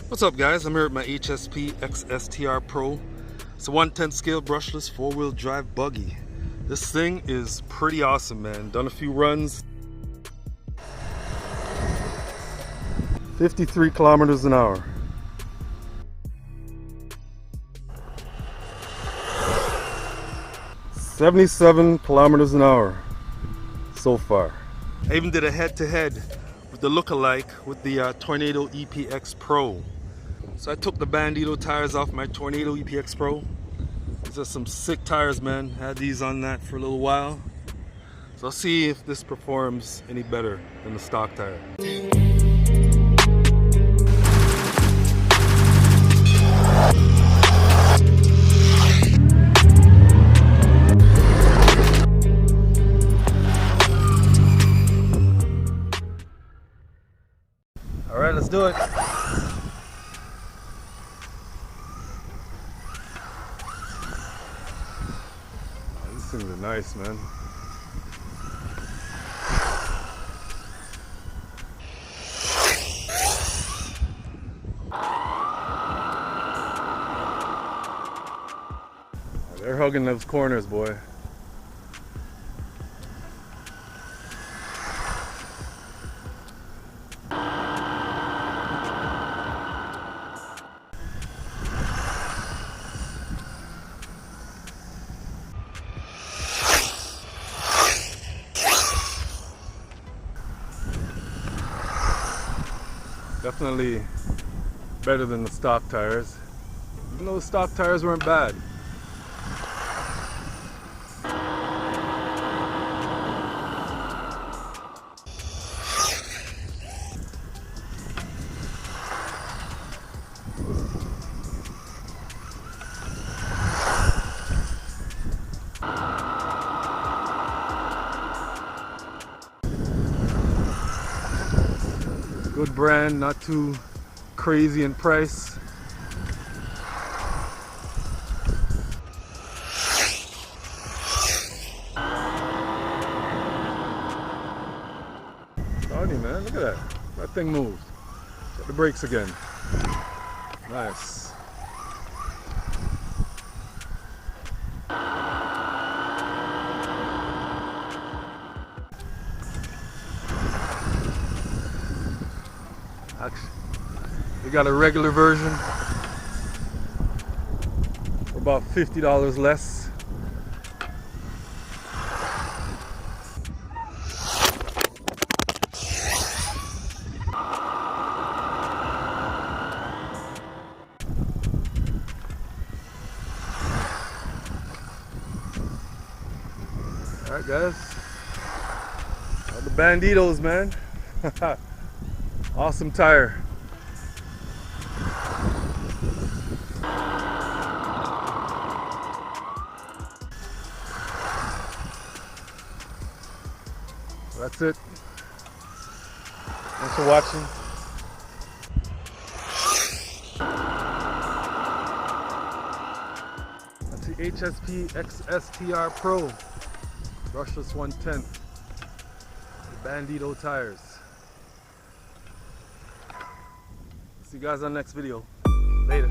What's up guys, I'm here at my HSP XSTR Pro. It's a 1/10 scale brushless 4-wheel drive buggy. This thing is pretty awesome, man. Done a few runs. 53 kilometers an hour. $77 kilometers an hour so far. I even did a head-to-head with the look-alike with the Tornado EPX Pro. So I took the Bandito tires off my Tornado EPX Pro. These are some sick tires, man. Had these on that for a little while. So I'll see if this performs any better than the stock tire. All right, let's do it. These things are nice, man. They're hugging those corners, boy. Definitely better than the stock tires, even though the stock tires weren't bad. Good brand, not too crazy in price. Tony, man, look at that. That thing moved. Hit the brakes again. Nice. Actually, we got a regular version for about $50 less. Alright guys, all the Banditos, man. Awesome tire. That's it. Thanks for watching. That's the HSP XSTR Pro brushless 1/10. The Bandito tires. See you guys on the next video. Later.